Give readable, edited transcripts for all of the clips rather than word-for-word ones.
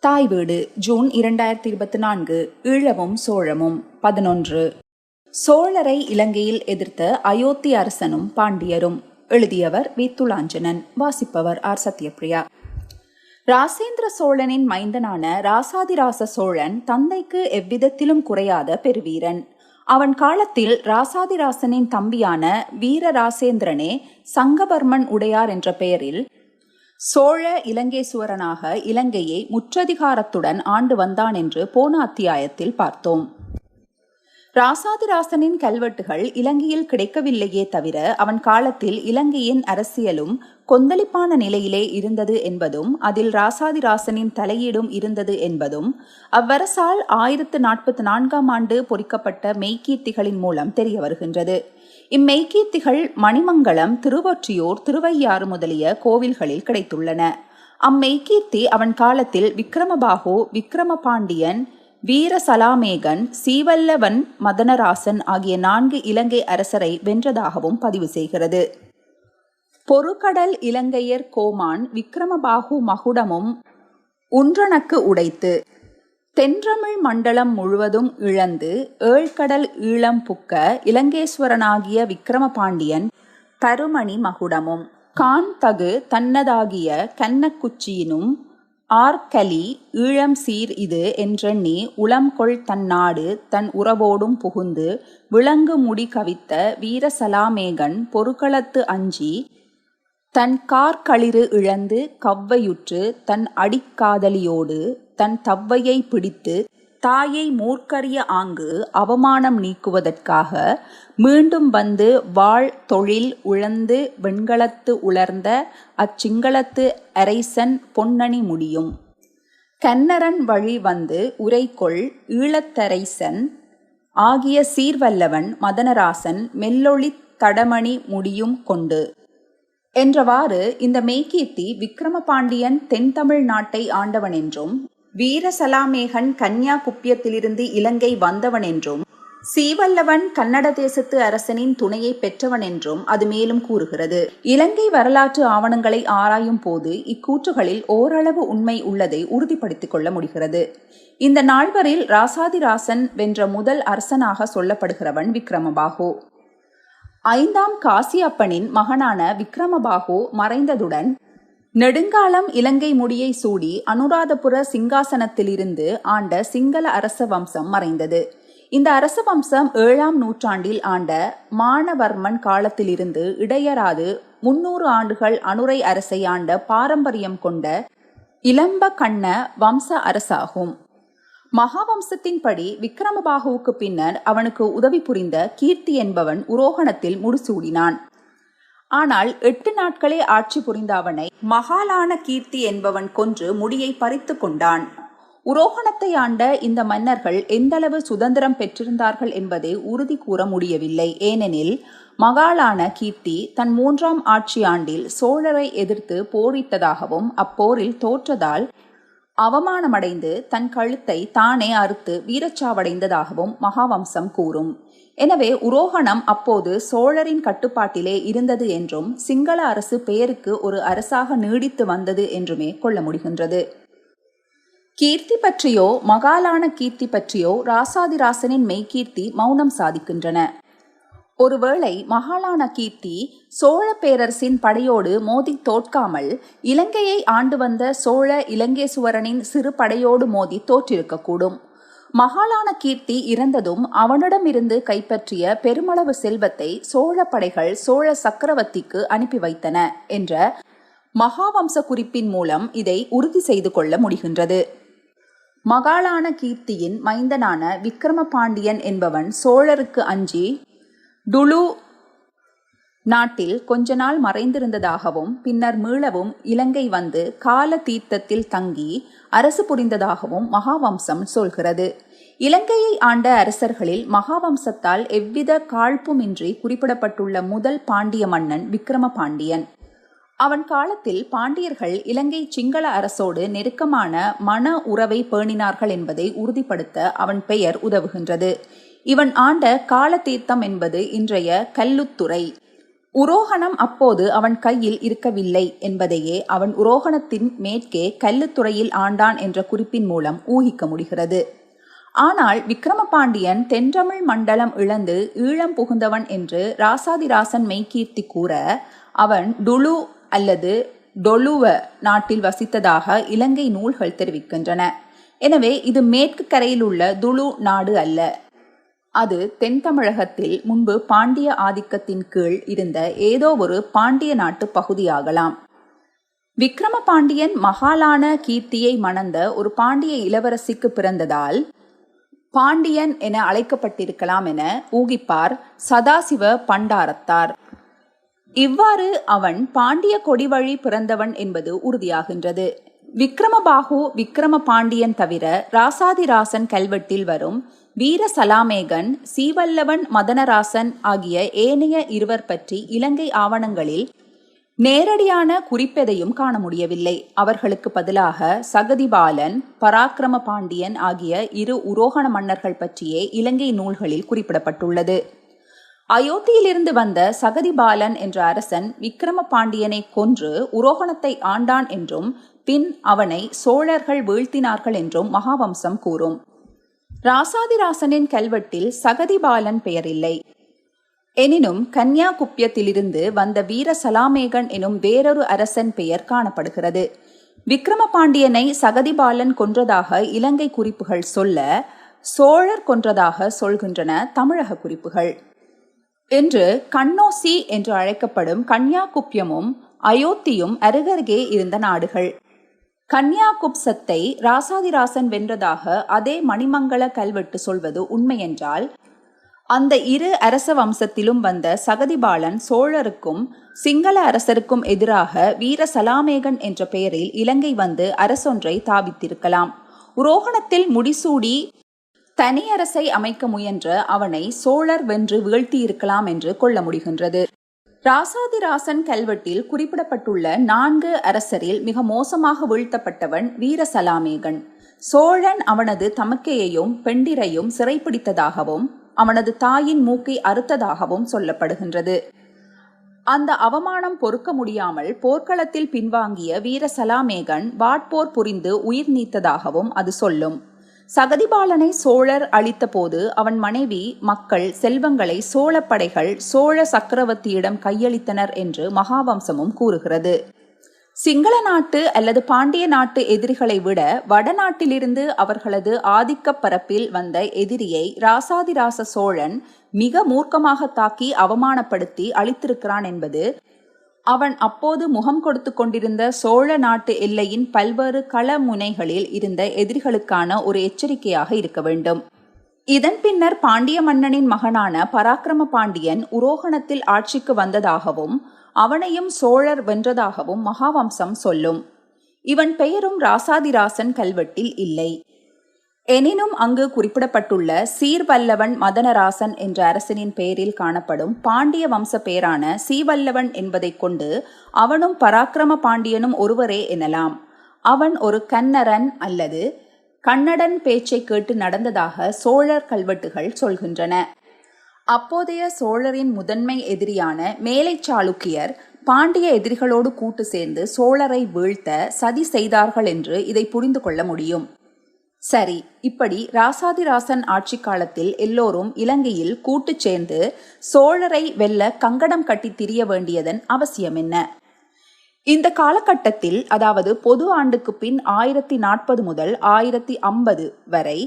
தாய் வீடு ஜூன் 2024. ஈழமும் சோழமும் 11. சோழரை இலங்கையில் எதிர்த்த அயோத்தி அரசனும் பாண்டியரும். எழுதியவர் வி. துலாஞ்சனன். வாசிப்பவர் ஆர். சத்யபிரியா. ராசேந்திர சோழனின் மைந்தனான ராசாதிராச சோழன் தந்தைக்கு எவ்விதத்திலும் குறையாத பெருவீரன். அவன் காலத்தில் ராசாதிராசனின் தம்பியான வீரராசேந்திரனே சங்கபர்மன் உடையார் என்ற பெயரில் சோழ இலங்கேசுவரனாக இலங்கையை முற்றதிகாரத்துடன் ஆண்டு வந்தான் என்று போன அத்தியாயத்தில் பார்த்தோம். ராசாதிராசனின் கல்வெட்டுகள் இலங்கையில் கிடைக்கவில்லையே தவிர அவன் காலத்தில் இலங்கையின் அரசியலும் கொந்தளிப்பான நிலையிலே இருந்தது என்பதும் அதில் ராசாதிராசனின் தலையீடும் இருந்தது என்பதும் அவ்வரசால் 1044 ஆண்டு பொறிக்கப்பட்ட மெய்கீர்த்திகளின் மூலம் தெரிய வருகின்றது. இம்மெய்கீர்த்திகள் மணிமங்கலம், திருவொற்றியூர், திருவையாறு முதலிய கோவில்களில் கிடைத்துள்ளன. அம்மெய்கீர்த்தி அவன் காலத்தில் விக்ரமபாகு, விக்ரமபாண்டியன், வீரசலாமேகன், சீவல்லவன், மதனராசன் ஆகிய 4 இலங்கை அரசரை வென்றதாகவும் பதிவு செய்கிறது. பொருகடல் இலங்கையர் கோமான் விக்ரமபாகு மகுடமும் உன்றனக்கு உடைத்து தென்றமிழ் மண்டலம் முழுவதும் இழந்து ஏழ்கடல் ஈழம் புக்க இலங்கேஸ்வரனாகிய விக்ரமபாண்டியன் தருமணி மகுடமும் கான் தகு தன்னதாகிய கன்னக்குச்சியினும் ஆர்கலி ஈழம் சீர் இது என்றெண்ணி உளம்கொள் தன் நாடு தன் உறவோடும் புகுந்து விலங்கு முடி கவித்த வீரசலாமேகன் பொருகளத்து அஞ்சி தன் கார்களிறு இழந்து கவ்வையுற்று தன் அடிக்காதலியோடு தன் தவ்வையை பிடித்து தாயை மூர்க்கரிய ஆங்கு அவமானம் நீக்குவதற்காக மீண்டும் வந்து வாழ் தொழில் உழந்து வெண்கலத்து உலர்ந்த அச்சிங்களத்து அரைசன் பொன்னணி முடியும் கன்னரன் வழி வந்து உரைகொள் ஈழத்தரைசன் ஆகிய சீர்வல்லவன் மதனராசன் மெல்லொளித் தடமணி முடியும் கொண்டு என்றவாறு இந்த மெய்கீர்த்தி விக்ரமபாண்டியன் தென்தமிழ் நாட்டை ஆண்டவன் என்றும், வீரசலாமேகன் கன்யா குப்பியத்திலிருந்து இலங்கை வந்தவன் என்றும், சீவல்லவன் கன்னட தேசத்து அரசனின் துணையை பெற்றவன் என்றும் அது மேலும் கூறுகிறது. இலங்கை வரலாற்று ஆவணங்களை ஆராயும் போது இக்கூற்றுகளில் ஓரளவு உண்மை உள்ளதை உறுதிப்படுத்திக் கொள்ள முடிகிறது. இந்த நால்வரில் ராசாதிராசன் வென்ற முதல் அரசனாக சொல்லப்படுகிறவன் விக்ரமபாகு. 5ஆம் காசியப்பனின் மகனான விக்ரமபாகு மறைந்ததுடன் நெடுங்காலம் இலங்கை முடியை சூடி அனுராதபுர சிங்காசனத்திலிருந்து ஆண்ட சிங்கள அரச வம்சம் மறைந்தது. இந்த அரச வம்சம் 7ஆம் நூற்றாண்டில் ஆண்ட மானவர்மன் காலத்திலிருந்து இடையராது 300 ஆண்டுகள் அனுரை அரசை ஆண்ட பாரம்பரியம் கொண்ட இளம்ப கண்ண வம்ச அரசாகும். மகாவம்சத்தின்படி விக்ரமபாகுவுக்கு பின்னர் அவனுக்கு உதவி புரிந்த கீர்த்தி என்பவன் உரோகணத்தில் முடிசூடினான். ஆனால் 8 நாட்களே ஆட்சி புரிந்த அவனை மகாலான கீர்த்தி என்பவன் கொன்று முடியை பறித்து கொண்டான். உரோகணத்தை ஆண்ட இந்த மன்னர்கள் எந்தளவு சுதந்திரம் பெற்றிருந்தார்கள் என்பதை உறுதி கூற முடியவில்லை. ஏனெனில் மகாலான கீர்த்தி தன் 3ஆம் ஆட்சி ஆண்டில் சோழரை எதிர்த்து போரிட்டதாகவும் அப்போரில் தோற்றதால் அவமானமடைந்து தன் கழுத்தை தானே அறுத்து வீரச்சாவடைந்ததாகவும் மகாவம்சம் கூறும். எனவே உரோகணம் அப்போது சோழரின் கட்டுப்பாட்டிலே இருந்தது என்றும் சிங்கள அரசு பெயருக்கு ஒரு அரசாக நீடித்து வந்தது என்றுமே கொள்ள முடிகின்றது. கீர்த்தி பற்றியோ மகாலான கீர்த்தி பற்றியோ ராசாதிராசனின் மெய்கீர்த்தி மௌனம் சாதிக்கின்றன. ஒருவேளை மகாலான கீர்த்தி சோழ பேரரசின் படையோடு மோதி தோற்காமல் இலங்கையை ஆண்டு வந்த சோழ இலங்கேசுவரனின் சிறு படையோடு மோதி தோற்றிருக்கக்கூடும். மகாலான கீர்த்தி இறந்ததும் அவனிடமிருந்து கைப்பற்றிய பெருமளவு செல்வத்தை சோழ படைகள் சோழ சக்கரவர்த்திக்கு அனுப்பி வைத்தன என்ற மகாவம்ச குறிப்பின் மூலம் இதை உறுதி செய்து கொள்ள முடிகின்றது. மகாலான கீர்த்தியின் மைந்தனான விக்ரமபாண்டியன் என்பவன் சோழருக்கு அஞ்சி டுலு நாட்டில் கொஞ்ச நாள் மறைந்திருந்ததாகவும் பின்னர் மீளவும் இலங்கை வந்து கால தீர்த்தத்தில் தங்கி அரசு புரிந்ததாகவும் மகாவம்சம் சொல்கிறது. இலங்கையை ஆண்ட அரசர்களில் மகாவம்சத்தால் எவ்வித காழ்ப்புமின்றி குறிப்பிடப்பட்டுள்ள முதல் பாண்டிய மன்னன் விக்ரமபாண்டியன். அவன் காலத்தில் பாண்டியர்கள் இலங்கை சிங்கள அரசோடு நெருக்கமான மன உறவை பேணினார்கள் என்பதை உறுதிப்படுத்த அவன் பெயர் உதவுகின்றது. இவன் ஆண்ட காலதீர்த்தம் என்பது இன்றைய கல்லுத்துறை. உரோகணம் அப்போது அவன் கையில் இருக்கவில்லை என்பதையே அவன் உரோகணத்தின் மேற்கே கல்லுத்துறையில் ஆண்டான் என்ற குறிப்பின் மூலம் ஊகிக்க முடிகிறது. ஆனால் விக்கிரமபாண்டியன் தென்றமிழ் மண்டலம் இழந்து ஈழம் புகுந்தவன் என்று ராசாதிராசன் மெய்கீர்த்தி கூற, அவன் டுலு அல்லது டொலுவ நாட்டில் வசித்ததாக இலங்கை நூல்கள் தெரிவிக்கின்றன. எனவே இது மேற்கு கரையில் உள்ள துளு நாடு அல்ல, அது தென் தமிழகத்தில் முன்பு பாண்டிய ஆதிக்கத்தின் கீழ் இருந்த ஏதோ ஒரு பாண்டிய நாட்டு பகுதியாகலாம். விக்கிரமபாண்டியன் மகாலான கீர்த்தியை மணந்த ஒரு பாண்டிய இளவரசிக்கு பிறந்ததால் பாண்டியன் என அழைக்கப்பட்டிருக்கலாம் என ஊகிப்பார் சதாசிவ பண்டாரத்தார். இவ்வாறு அவன் பாண்டிய கொடிவழி பிறந்தவன் என்பது உறுதியாகின்றது. விக்கிரமபாகு விக்கிரம பாண்டியன் தவிர ராசாதிராசன் கல்வெட்டில் வரும் வீர சலாமேகன், சீவல்லவன் மதனராசன் ஆகிய ஏனைய இருவர் பற்றி இலங்கை ஆவணங்களில் நேரடியான குறிப்பெதையும் காண முடியவில்லை. அவர்களுக்கு பதிலாக சகதிபாலன், பராக்கிரம பாண்டியன் ஆகிய இரு உரோகண மன்னர்கள் பற்றியே இலங்கை நூல்களில் குறிப்பிடப்பட்டுள்ளது. அயோத்தியிலிருந்து வந்த சகதிபாலன் என்ற அரசன் விக்கிரம பாண்டியனை கொன்று உரோகணத்தை ஆண்டான் என்றும் பின் அவனை சோழர்கள் வீழ்த்தினார்கள் என்றும் மகாவம்சம் கூறும். ராசாதிராசனின் கல்வெட்டில் சகதிபாலன் பெயரில்லை. எனினும் கன்யாகுப்யத்திலிருந்து வந்த வீர சலாமேகன் எனும் வேறொரு அரசன் பெயர் காணப்படுகிறது. விக்கிரமபாண்டியனை சகதிபாலன் கொன்றதாக இலங்கை குறிப்புகள் சொல்ல, சோழர் கொன்றதாக சொல்கின்றன தமிழக குறிப்புகள். என்று கண்ணோசி என்று அழைக்கப்படும் கன்யாகுப்யமும் அயோத்தியும் அருகருகே இருந்த நாடுகள். கன்யாகுப்சத்தை ராசாதிராசன் வென்றதாக அதே மணிமங்கள கல்வெட்டு சொல்வது உண்மையென்றால், அந்த இரு அரச வம்சத்திலும் வந்த சகதிபாலன் சோழருக்கும் சிங்கள அரசருக்கும் எதிராக வீர சலாமேகன் என்ற பெயரில் இலங்கை வந்து அரசொன்றை தாபித்திருக்கலாம். உரோகணத்தில் முடிசூடி தனியரசை அமைக்க முயன்ற அவனை சோழர் வென்று வீழ்த்தியிருக்கலாம் என்று கொள்ள முடிகின்றது. ராசாதிராசன் கல்வெட்டில் குறிப்பிடப்பட்டுள்ள 4 அரசரில் மிக மோசமாக வீழ்த்தப்பட்டவன் வீர சலாமேகன். சோழன் அவனது தமக்கையையும் பெண்டிரையும் சிறைப்பிடித்ததாகவும் அவனது தாயின் மூக்கை அறுத்ததாகவும் சொல்லப்படுகின்றது. அந்த அவமானம் பொறுக்க முடியாமல் போர்க்களத்தில் பின்வாங்கிய வீர சலாமேகன் வாட்போர் புரிந்து உயிர் நீத்ததாகவும் அது சொல்லும். சகதிபாலனை சோழர் அழித்த போது அவன் மனைவி, மக்கள், செல்வங்களை சோழ படைகள் சோழ சக்கரவர்த்தியிடம் கையளித்தனர் என்று மகாவம்சமும் கூறுகிறது. சிங்கள நாட்டு அல்லது பாண்டிய நாட்டு எதிரிகளை விட வடநாட்டிலிருந்து அவர்களது ஆதிக்க பரப்பில் வந்த எதிரியை ராசாதிராச சோழன் மிக மூர்க்கமாக தாக்கி அவமானப்படுத்தி அழித்திருக்கிறான் என்பது அவன் அப்போது முகம் கொடுத்து கொண்டிருந்த சோழ நாட்டு எல்லையின் பல்வேறு கள முனைகளில் இருந்த எதிரிகளுக்கான ஒரு எச்சரிக்கையாக இருக்க வேண்டும். இதன் பின்னர் பாண்டிய மன்னனின் மகனான பராக்கிரம பாண்டியன் உரோகணத்தில் ஆட்சிக்கு வந்ததாகவும் அவனையும் சோழர் வென்றதாகவும் மகாவம்சம் சொல்லும். இவன் பெயரும் ராசாதிராசன் கல்வெட்டில் இல்லை. எனினும் அங்கு குறிப்பிடப்பட்டுள்ள சீர்வல்லவன் மதனராசன் என்ற அரசனின் பெயரில் காணப்படும் பாண்டிய வம்ச பெயரான சீவல்லவன் என்பதை கொண்டு அவனும் பராக்கிரம பாண்டியனும் ஒருவரே எனலாம். அவன் ஒரு கன்னரன் அல்லது கன்னடன் பேச்சை கேட்டு நடந்ததாக சோழர் கல்வெட்டுகள் சொல்கின்றன. அப்போதைய சோழரின் முதன்மை எதிரியான மேலை சாளுக்கியர் பாண்டிய எதிரிகளோடு கூட்டு சேர்ந்து சோழரை வீழ்த்த சதி செய்தார்கள் என்று இதை புரிந்து கொள்ள முடியும். சரி, இப்படி ராசாதிராசன் ஆட்சி காலத்தில் எல்லோரும் இலங்கையில் கூட்டு சேர்ந்து சோழரை வெல்ல கங்கடம் கட்டி திரிய வேண்டியதன் அவசியம் என்ன? இந்த காலகட்டத்தில், அதாவது பொது ஆண்டுக்கு பின் 1040 முதல் 1050 வரை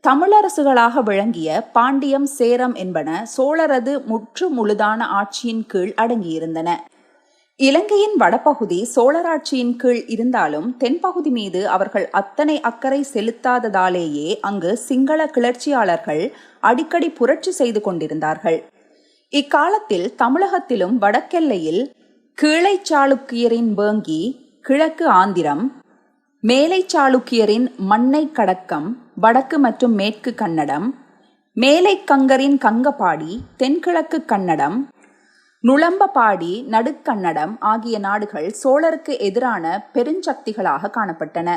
தமிழரசுகளாக விளங்கிய பாண்டியம், சேரம் என்பன சோழரது முற்று முழுதான ஆட்சியின் கீழ் அடங்கியிருந்தன. இலங்கையின் வடபகுதி சோழராட்சியின் கீழ் இருந்தாலும் தென்பகுதி மீது அவர்கள் அத்தனை அக்கறை செலுத்தாததாலேயே அங்கு சிங்கள கிளர்ச்சியாளர்கள் அடிக்கடி புரட்சி செய்து கொண்டிருந்தார்கள். இக்காலத்தில் தமிழகத்திலும் வடக்கெல்லையில் கீழை சாளுக்கியரின் வேங்கி, கிழக்கு ஆந்திரம், மேலை சாளுக்கியரின் மண்ணை கடக்கம், வடக்கு மற்றும் மேற்கு கன்னடம், மேலை கங்கரின் கங்கபாடி, தென்கிழக்கு கன்னடம், நுளம்பபாடி, நடுக்கன்னடம் ஆகிய நாடுகள் சோழருக்கு எதிரான பெருஞ்சக்திகளாக காணப்பட்டன.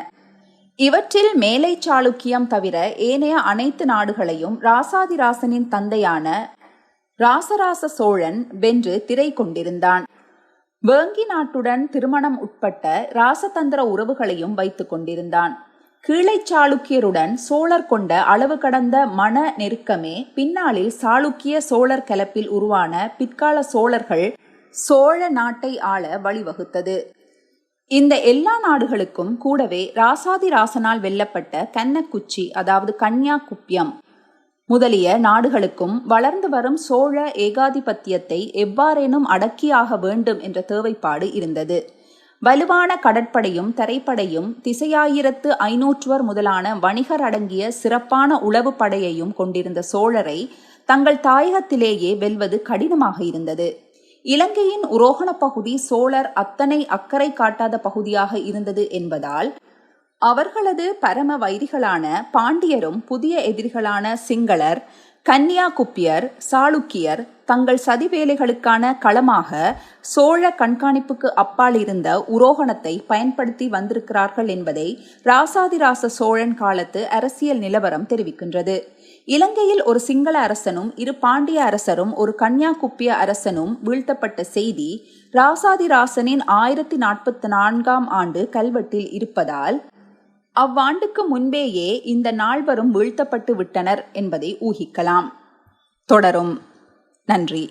இவற்றில் மேலை சாளுக்கியம் தவிர ஏனைய அனைத்து நாடுகளையும் ராசாதிராசனின் தந்தையான ராசராச சோழன் வென்று திரை கொண்டிருந்தான். வேங்கி நாட்டுடன் திருமணம் உட்பட்ட ராசதந்திர உறவுகளையும் வைத்துக் கொண்டிருந்தான். கீழை சாளுக்கியருடன் சோழர் கொண்ட அளவு கடந்த மன நெருக்கமே பின்னாளில் சாளுக்கிய சோழர் கலப்பில் உருவான பிற்கால சோழர்கள் சோழ நாட்டை ஆள வழிவகுத்தது. இந்த எல்லா நாடுகளுக்கும் கூடவே ராசாதிராசனால் வெல்லப்பட்ட கன்னக்குச்சி, அதாவது கன்யா குப்பியம் முதலிய நாடுகளுக்கும் வளர்ந்து வரும் சோழ ஏகாதிபத்தியத்தை எவ்வாறேனும் அடக்கியாக வேண்டும் என்ற தேவைப்பாடு இருந்தது. வலுவான கடற்படையும் தரைப்படையும் திசையாயிரத்து முதலான வணிகர் அடங்கிய சிறப்பான உளவு படையையும் கொண்டிருந்த சோழரை தங்கள் தாயகத்திலேயே வெல்வது கடினமாக இருந்தது. இலங்கையின் உரோகண பகுதி சோழர் அத்தனை அக்கறை காட்டாத பகுதியாக இருந்தது என்பதால் அவர்களது பரம வைரிகளான பாண்டியரும் புதிய எதிரிகளான சிங்களர், கன்னியா குப்பியர், சாளுக்கியர் தங்கள் சதி வேலைகளுக்கான களமாக சோழ கண்காணிப்புக்கு அப்பால் இருந்த உரோகணத்தை பயன்படுத்தி வந்திருக்கிறார்கள் என்பதை ராசாதிராச சோழன் காலத்து அரசியல் நிலவரம் தெரிவிக்கின்றது. இலங்கையில் ஒரு சிங்கள அரசனும் இரு பாண்டிய அரசரும் ஒரு கன்யா குப்பிய அரசனும் வீழ்த்தப்பட்ட செய்தி ராசாதிராசனின் 1044 ஆண்டு கல்வெட்டில் இருப்பதால் அவ்வாண்டுக்கு முன்பேயே இந்த நால்வரும் வீழ்த்தப்பட்டு விட்டனர் என்பதை ஊகிக்கலாம். தொடரும். நன்றி.